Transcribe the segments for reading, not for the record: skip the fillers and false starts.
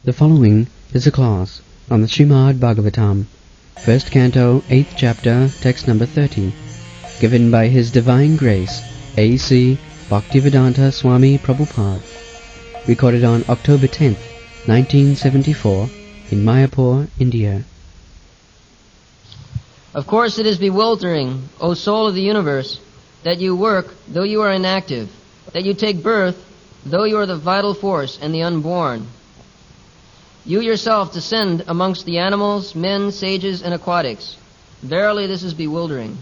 The following is a class on the Srimad Bhagavatam, first canto, 8th chapter, text number 30, given by His Divine Grace, A.C. Bhaktivedanta Swami Prabhupada, recorded on October 10th, 1974, in Mayapur, India. Of course it is bewildering, O soul of the universe, that you work though you are inactive, that you take birth though you are the vital force and the unborn. You yourself descend amongst the animals, men, sages, and aquatics. Verily this is bewildering.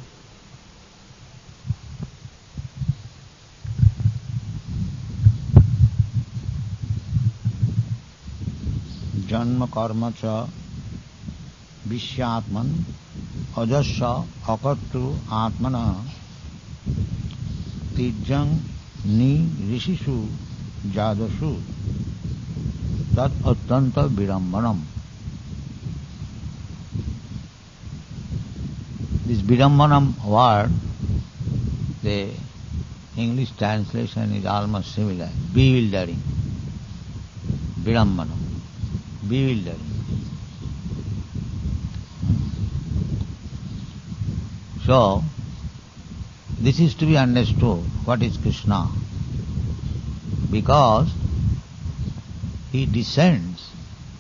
Janma karma cha vishyatman ajasya akatru atmana tijjang ni rishishu jadashu tat attanta virambanam. This virambanam word, the English translation is almost similar, bewildering. Virambanam, bewildering. So, this is to be understood, what is Krishna? Because He descends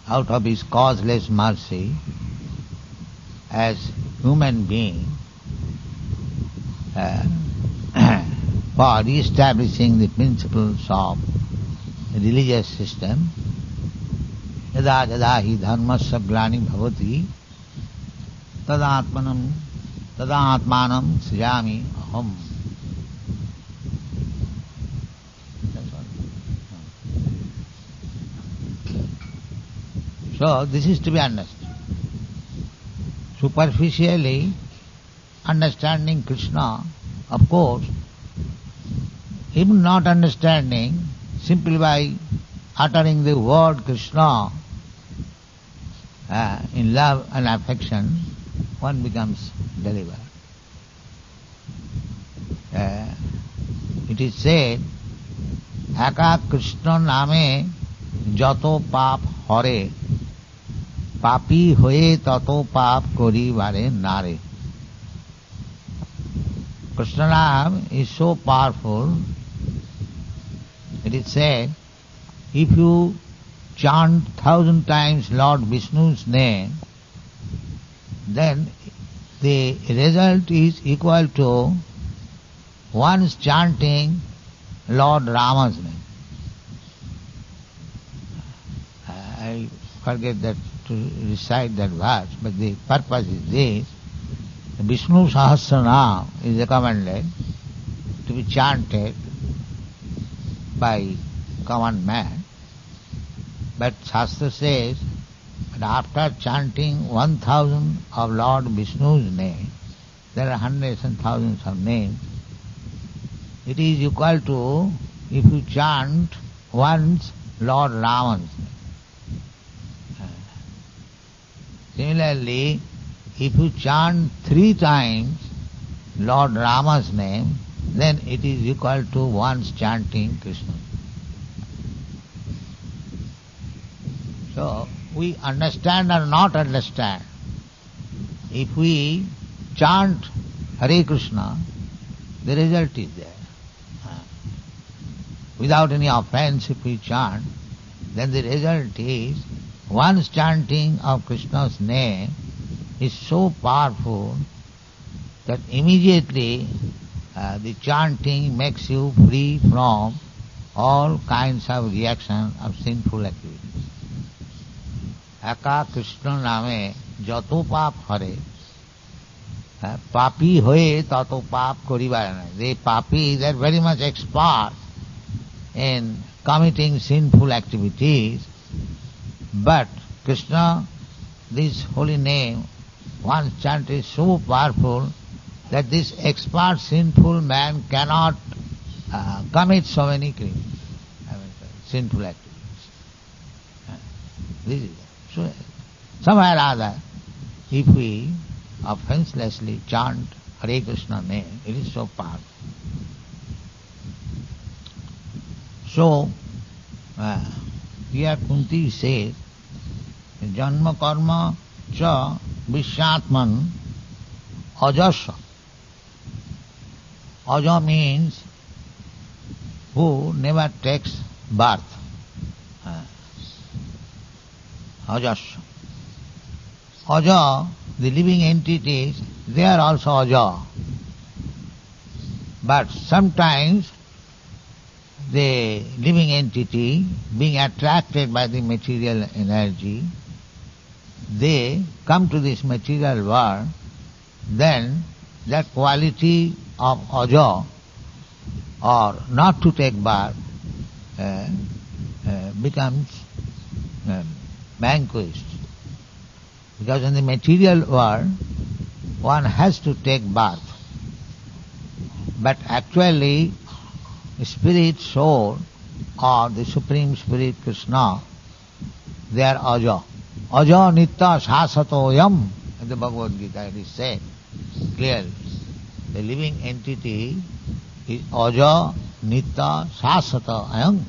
out of His causeless mercy as human being for establishing the principles of religious system. Yada yada hi dharmasya glani bhavati tadatmanam srijami aham. So this is to be understood. Superficially understanding Krishna, of course, even not understanding, simply by uttering the word Krishna in love and affection, one becomes delivered. It is said, Eka Krishna name jato pap hare papi hoye tato pap kori vare nare. Krishna name is so powerful. It is said, if you chant 1,000 times Lord Vishnu's name, then the result is equal to once chanting Lord Rama's name. I forget that to recite that verse, but the purpose is this. Vishnu Sahasranam is recommended to be chanted by common man. But Shastra says that after chanting 1,000 of Lord Vishnu's name, there are hundreds and thousands of names, it is equal to if you chant once Lord Rama's name. Similarly, if you chant 3 times Lord Rama's name, then it is equal to once chanting Krishna. So, we understand or not understand, if we chant Hare Krishna, the result is there. Without any offense, if we chant, then the result is once chanting of Krishna's name is so powerful that immediately the chanting makes you free from all kinds of reaction of sinful activities. Eka Krishna name jato pap hare papi hoye tato pap korivar. The papi, they are very much expert in committing sinful activities, but Krishna, this holy name, once chanted, is so powerful that this expert sinful man cannot commit so many crimes, sinful activities. This is it. So, somewhere or other, if we offenselessly chant Hare Krishna name, it is so powerful. So, here Kunti says Janma karma cha vishyatman ajasya. Aja means who never takes birth. Ajasya. Aja, the living entities, they are also aja. But sometimes the living entity, being attracted by the material energy, they come to this material world, then that quality of aja, or not to take birth, becomes vanquished. Because in the material world, one has to take birth. But actually, spirit, soul, or the Supreme Spirit Krishna, they are aja. Aja nitya sasatoyam, in the Bhagavad Gita it is said clearly. The living entity is aja nitya sasatoyam.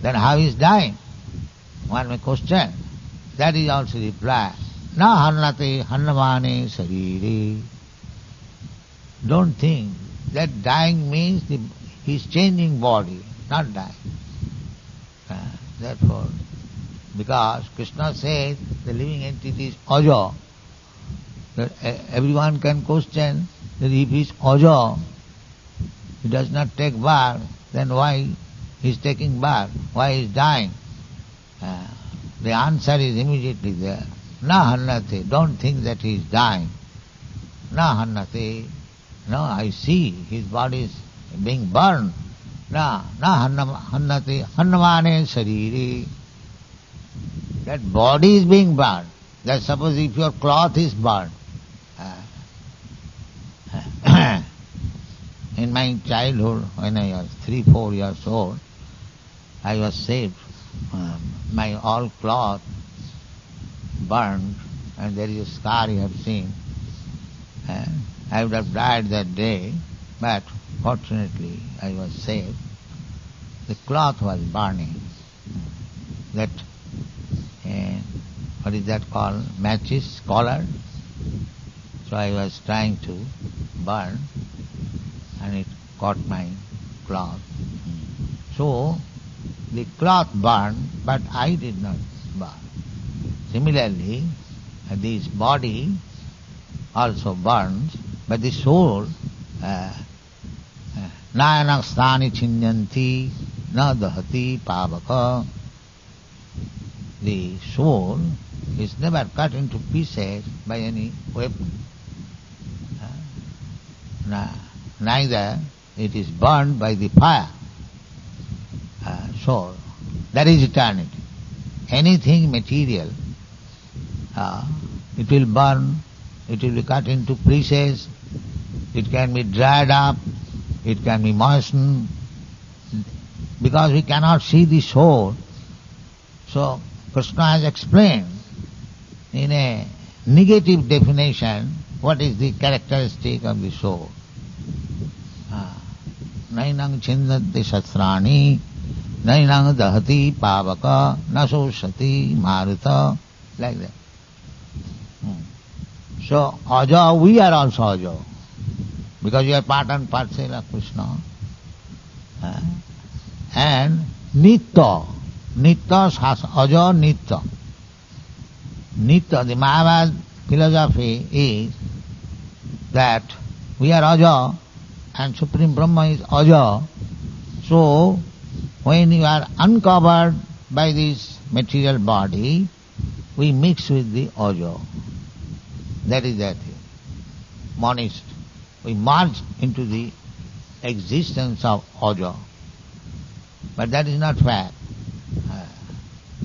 Then how is dying? One may question. That is also reply. Na hannate hannamane sarire. Don't think that dying means he is changing body, not dying. Therefore, because Krishna says the living entity is aja, that everyone can question that if he is aja, he does not take birth, then why he is taking birth? Why he is dying? The answer is immediately there. Na hannate, don't think that he is dying. Na hannate, no, I see his body is being burned. Na hannate, hannamane sarire. That body is being burned. That suppose if your cloth is burned. In my childhood, when I was 3-4 years old, I was saved. My all cloth burned, and there is a scar you have seen. I would have died that day, but fortunately I was saved. The cloth was burning. That, what is that called? Matches, collar. So I was trying to burn, and it caught my cloth. So the cloth burned, but I did not burn. Similarly, this body also burns, but the soul, nayanam sthani chinyanti na dahati pavaka. The soul is never cut into pieces by any weapon. Neither it is burned by the fire. Soul, that is eternity. Anything material, it will burn, it will be cut into pieces, it can be dried up, it can be moistened. Because we cannot see the soul, so Krishna has explained in a negative definition what is the characteristic of the soul. Nainang chindati sastrani, nainang dahati pavaka, nasoshati maruta, like that. So aja, we are also aja, because we are part and parcel of Krishna. And nitya, aja nitya. Nitya, the Mayavad philosophy is that we are aja and Supreme Brahma is aja. So when you are uncovered by this material body, we mix with the aja. That is that thing. Monist. We merge into the existence of aja. But that is not fact.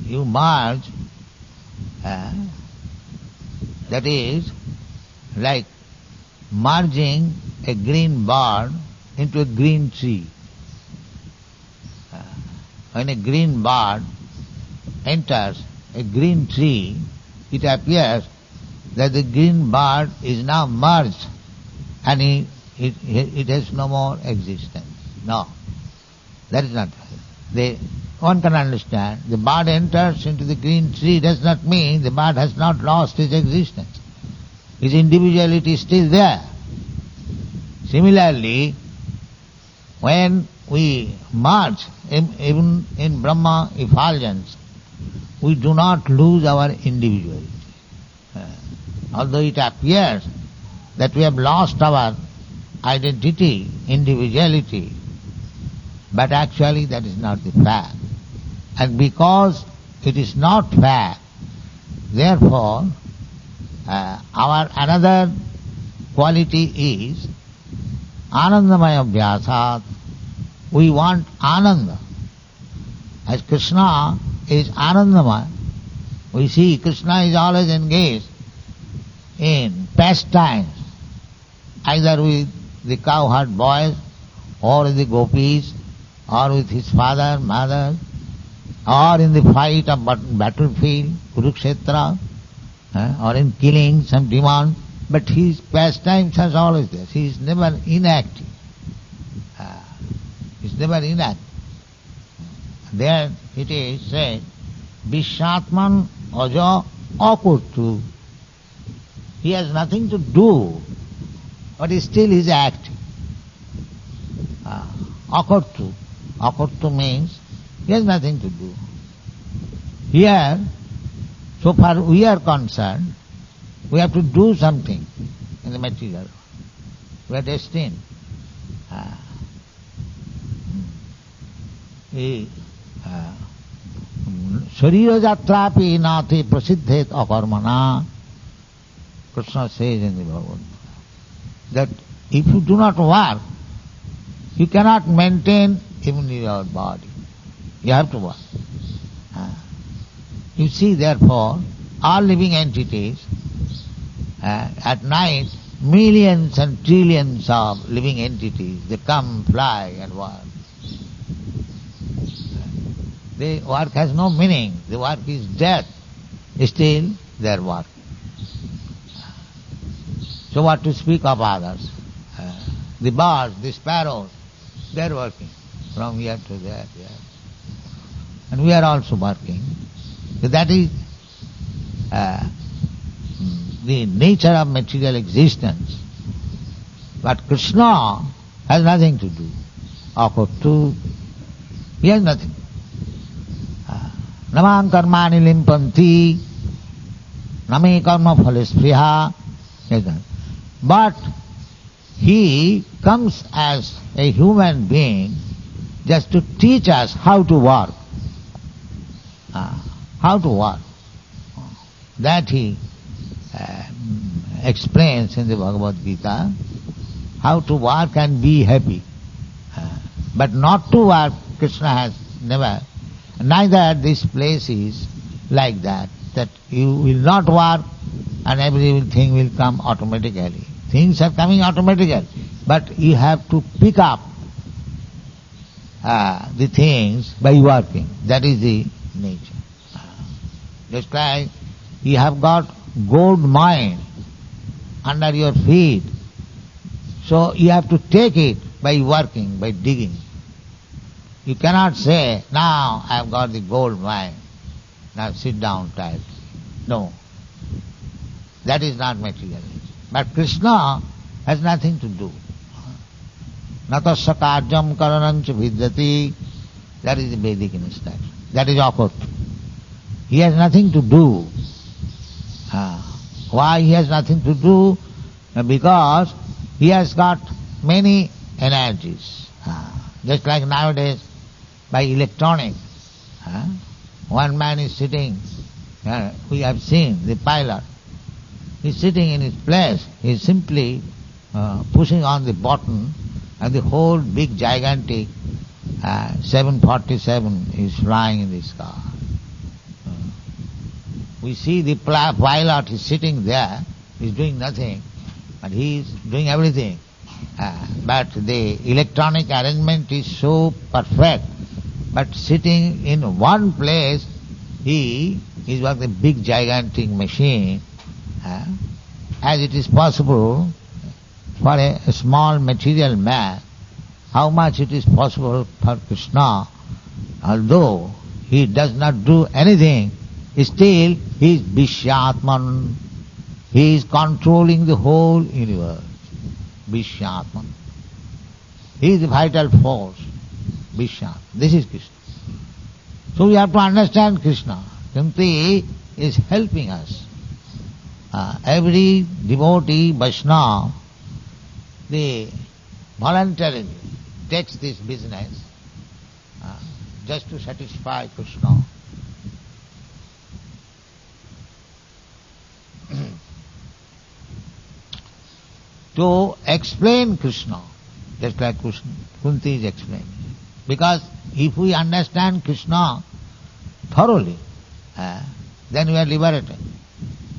You merge, that is like merging a green bird into a green tree. When a green bird enters a green tree, it appears that the green bird is now merged and it has no more existence. No, that is not. one can understand. The bird enters into the green tree does not mean the bird has not lost his existence. His individuality is still there. Similarly, when we merge, even in Brahma effulgence, we do not lose our individuality. Although it appears that we have lost our identity, individuality, but actually that is not the fact. And because it is not fact, therefore our another quality is Anandamaya Abhyasat. We want Ananda. As Krishna is Anandamaya, we see Krishna is always engaged in pastimes, either with the cowherd boys, or with the gopis, or with his father, mother, or in the fight of battlefield, Kurukshetra, or in killing some demon. But his pastimes are always there. He is never inactive. He is never inactive. There it is said, Vishatman aja akurtu. He has nothing to do, but he still is active. Akurtu. Akurtu means he has nothing to do. Here, so far we are concerned, we have to do something in the material. We are destined. Sharira jatrapi nati prasiddhet akarmana. Krishna says in the Bhagavad Gita that if you do not work, you cannot maintain even your body. You have to work. You see, therefore, all living entities, at night, millions and trillions of living entities, they come, fly and work. The work has no meaning. The work is death. Still, they are working. So what to speak of others? The birds, the sparrows, they are working from here to there. And we are also working. So that is the nature of material existence. But Krishna has nothing to do. Akurtu, he has nothing. Namam karmani limpanti, name karma phalespriha. But he comes as a human being just to teach us how to work. How to work. That he explains in the Bhagavad Gita, how to work and be happy. But not to work, Krishna has never. Neither this place is like that you will not work and everything will come automatically. Things are coming automatically, but you have to pick up the things by working. That is the nature. Just like you have got gold mine under your feet, so you have to take it by working, by digging. You cannot say, now I have got the gold mine, now sit down tightly. No. That is not materialism. But Krishna has nothing to do. Natasya karyam karanancha vidyati. That is the Vedic instruction. That is awkward. He has nothing to do. Why he has nothing to do? Because he has got many energies. Just like nowadays, by electronics, one man is sitting, we have seen the pilot, he is sitting in his place, he is simply pushing on the button and the whole big gigantic 747 is flying in the sky. We see the pilot is sitting there, he is doing nothing, but he is doing everything. But the electronic arrangement is so perfect, but sitting in one place, he is like a big gigantic machine. As it is possible for a small material man, how much it is possible for Krishna although he does not do anything, still he is Vishyatman. He is controlling the whole universe. Vishyatman. He is the vital force. Vishyatman. This is Krishna. So we have to understand Krishna. Kunti is helping us. Every devotee, Vaishnava, they voluntarily takes this business just to satisfy Krishna. To explain Krishna, just like Kunti is explaining. Because if we understand Krishna thoroughly, then we are liberated.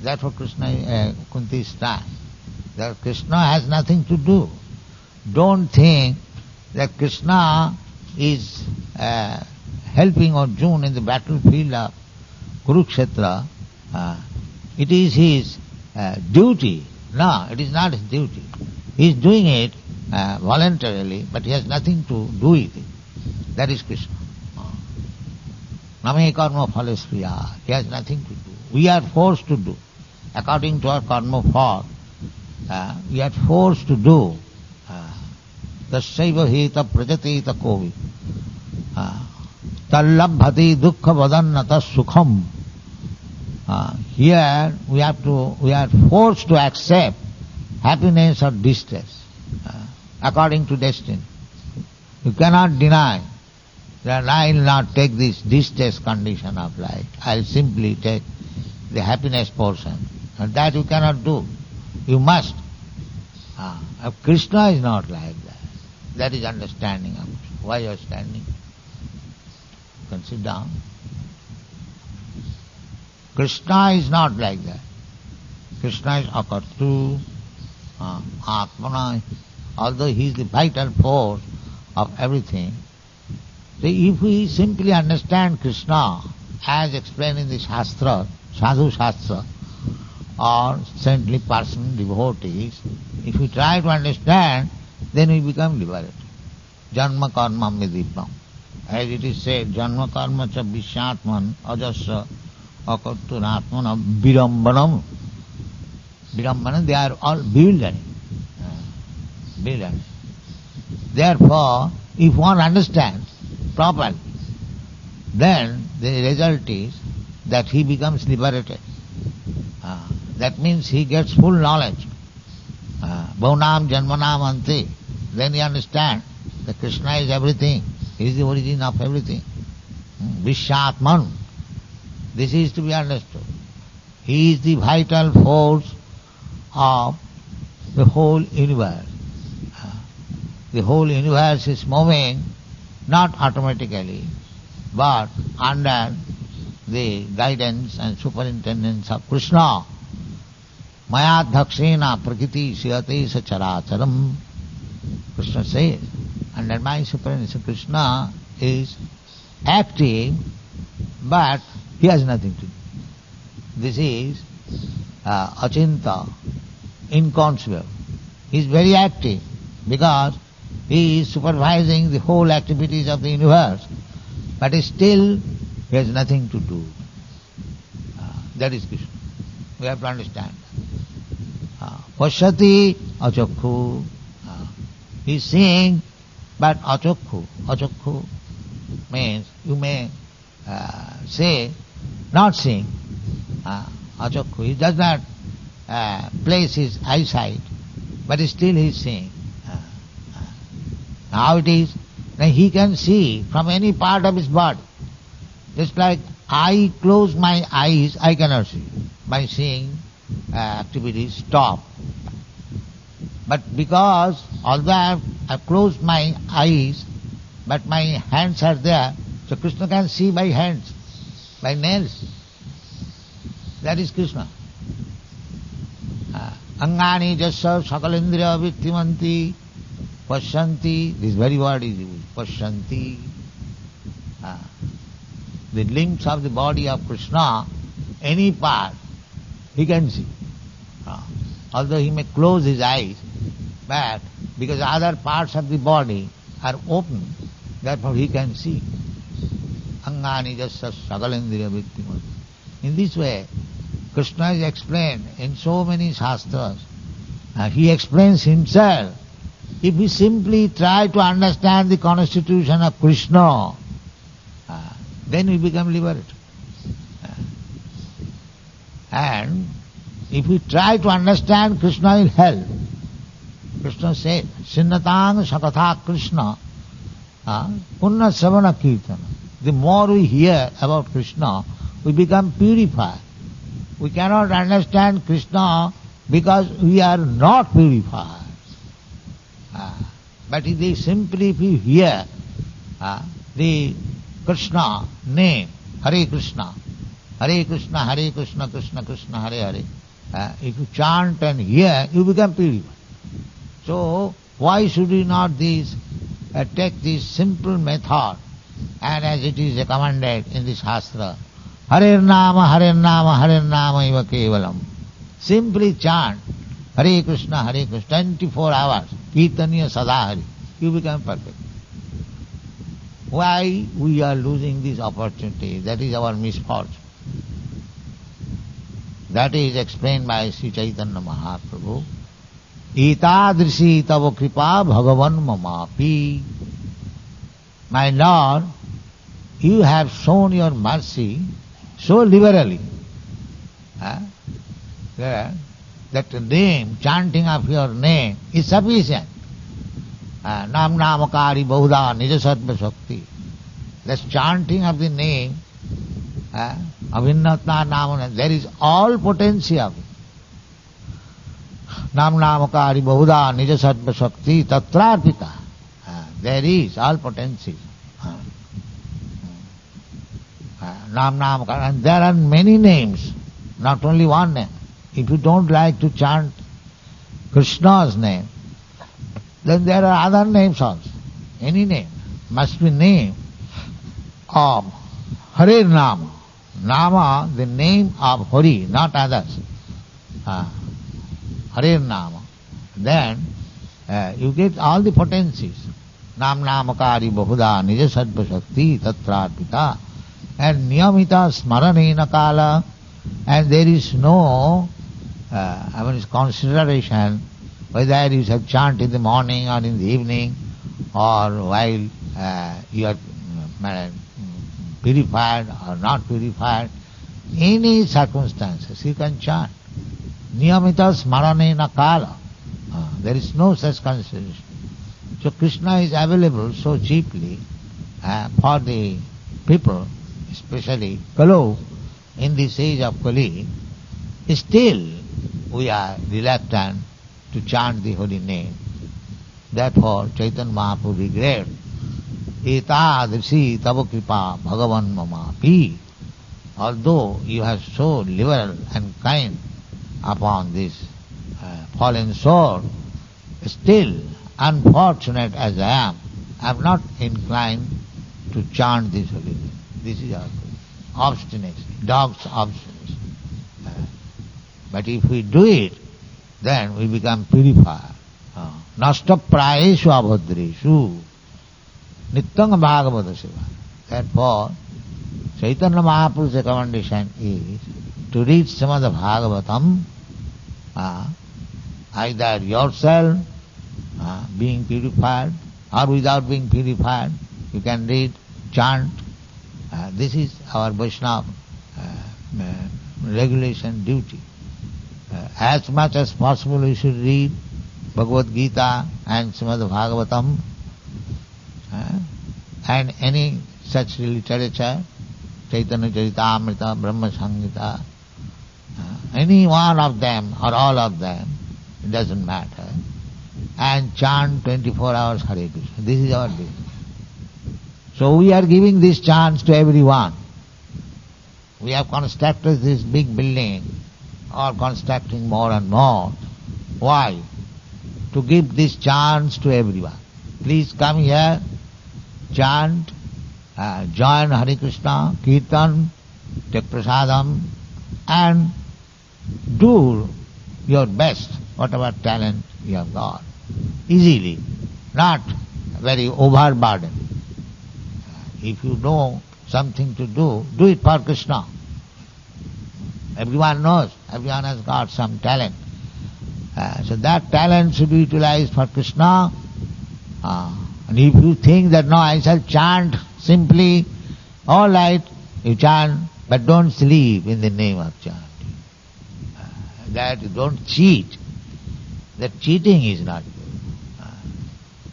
That's what Kunti is trying. That Krishna has nothing to do. Don't think that Krishna is helping Arjuna in the battlefield of Kurukshetra. It is his duty. No, it is not his duty. He is doing it voluntarily, but he has nothing to do with it. That is Krishna. Name karma phalaspriya. He has nothing to do. We are forced to do. According to our karma phala, we are forced to do. Tasyaiva heta prajateta kovi. Tallabhati dukkha vadannata sukham. Here we are forced to accept happiness or distress according to destiny. You cannot deny that I will not take this distress condition of life. I will simply take the happiness portion. And that you cannot do. You must. Krishna is not like that. That is understanding of Krishna. Why you are standing? You can sit down. Krishna is not like that. Krishna is akartu, atmana, although he is the vital force of everything. So if we simply understand Krishna as explained in the Shastra, Sadhu Shastra, or saintly person, devotees, if we try to understand, then we become liberated. Janma karma vidipam. As it is said, Janma karma cha vishyatman ajasya akartunatmana virambanam. Virambanam, they are all bewildered. Therefore, if one understands properly, then the result is that he becomes liberated. That means he gets full knowledge. Bhaunam janmanam ante. Then he understands that Krishna is everything. He is the origin of everything. Vishyatman. This is to be understood. He is the vital force of the whole universe. The whole universe is moving not automatically, but under the guidance and superintendence of Krishna. Maya dhakshena prakriti siyate sacharacharam. Krishna says, under my superintendence, Krishna is active, but he has nothing to do. This is achinta, inconceivable. He is very active because he is supervising the whole activities of the universe, but still he has nothing to do. That is Krishna. We have to understand. Pashyati achakhu. He is seeing, but achakhu. Achakhu means you may say not seeing. Achakhu. He does not place his eyesight, but still he is seeing. How it is? Now he can see from any part of his body. Just like I close my eyes, I cannot see. My seeing activities stop. But because although I have closed my eyes, but my hands are there, so Krishna can see by hands, by nails. That is Krishna. Angani jasa sakalindriya vittimanti pasyanti. This very word is used. Pasyanti. The limbs of the body of Krishna, any part, he can see. Although he may close his eyes, but because other parts of the body are open, therefore he can see. Sarvangani jasya sagalendriya vittimati. In this way, Krishna is explained in so many shastras. He explains himself. If we simply try to understand the constitution of Krishna, then we become liberated. And if we try to understand Krishna in hell, Krishna said, Sinnatang Sakatha Krishna, Punna Savana Kirtana. The more we hear about Krishna, we become purified. We cannot understand Krishna because we are not purified. But if we simply hear the Krishna name, Hare Krishna, Hare Krishna, Hare Krishna, Krishna Krishna, Hare Hare, if you chant and hear, you become purified. So why should we not take this simple method, and as it is recommended in the Shastra, Hare Nama, Hare Nama, Hare Nama Iva Kevalam. Simply chant Hare Krishna, 24 hours, Kirtaniya Sadahari, you become perfect. Why we are losing this opportunity? That is our misfortune. That is explained by Sri Chaitanya Mahaprabhu. Itadrishi tava kripa bhagavan mamapi. My Lord, you have shown your mercy so liberally. That name, chanting of your name is sufficient. Nam namakari bahuda nijasattva shakti. This chanting of the name, avinnatna namana, there is all potency of it. Nam namakari bahuda nijasattva shakti tatrarpita. There is all potency. Nam namakari, and there are many names, not only one name. If you don't like to chant Krishna's name, then there are other names also. Any name must be name of Hare Nama. Nama, the name of Hari, not others. Hare Nama. Then you get all the potencies. Nam Namakari Bahuda Nija Sattva Shakti Tatrarpita. And Niyamita Smaranena Kala. And there is no consideration whether you shall chant in the morning or in the evening or while you are purified or not purified. Any circumstances you can chant. Niyamita smaranena kala. There is no such consideration. So Krishna is available so cheaply for the people, especially Kalo, in this age of Kali. Still we are reluctant to chant the holy name. Therefore Chaitanya Mahaprabhu regret, Etadrisi tava kripa bhagavan mamapi. Although you are so liberal and kind upon this fallen soul, still, unfortunate as I am not inclined to chant this holy name. This is our obstinacy, dog's obstinacy. But if we do it, then we become purified. Nasta prayeshu abhadreshu nityang bhagavata seva. Therefore, Chaitanya Mahaprabhu's recommendation is to read Srimad Bhagavatam, either yourself being purified or without being purified. You can read, chant. This is our Vaishnava regulation duty. As much as possible we should read Bhagavad Gita and Srimad Bhagavatam and any such literature, Chaitanya Charitamrita, Brahma Samhita, any one of them or all of them, it doesn't matter, and chant 24 hours Hare Krishna. This is our duty. So we are giving this chance to everyone. We have constructed this big building, or constructing more and more. Why? To give this chance to everyone. Please come here, chant, join Hare Krishna, Kirtan, take prasadam, and do your best, whatever talent you have got. Easily, not very overburdened. If you know something to do it for Krishna. Everyone knows, everyone has got some talent. So that talent should be utilized for Krishna. And if you think that no, I shall chant simply, all right, you chant, but don't sleep in the name of chanting. That you don't cheat. That cheating is not good.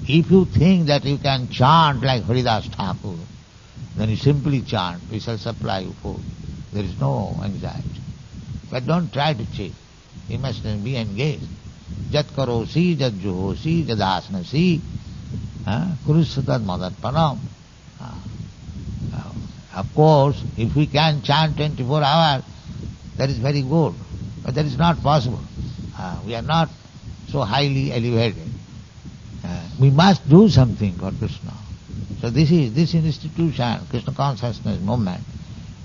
If you think that you can chant like Haridas Thakur, then you simply chant, we shall supply you food. There is no anxiety. But don't try to cheat. You must be engaged. Jat karosi, jat juhosi, jat asnasi, kurusatad madarpanam. Of course, if we can chant 24 hours, that is very good. But that is not possible. We are not so highly elevated. We must do something for Krishna. So this institution, Krishna Consciousness Movement,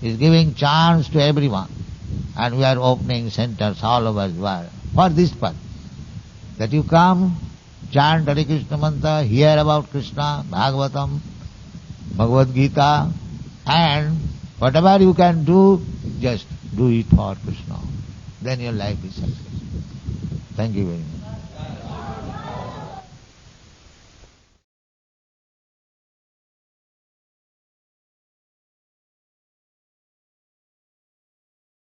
is giving chance to everyone. And we are opening centers all over the world for this purpose. That you come, chant Hare Krishna Mantra, hear about Krishna, Bhagavatam, Bhagavad Gita, and whatever you can do, just do it for Krishna. Then your life is successful. Thank you very much.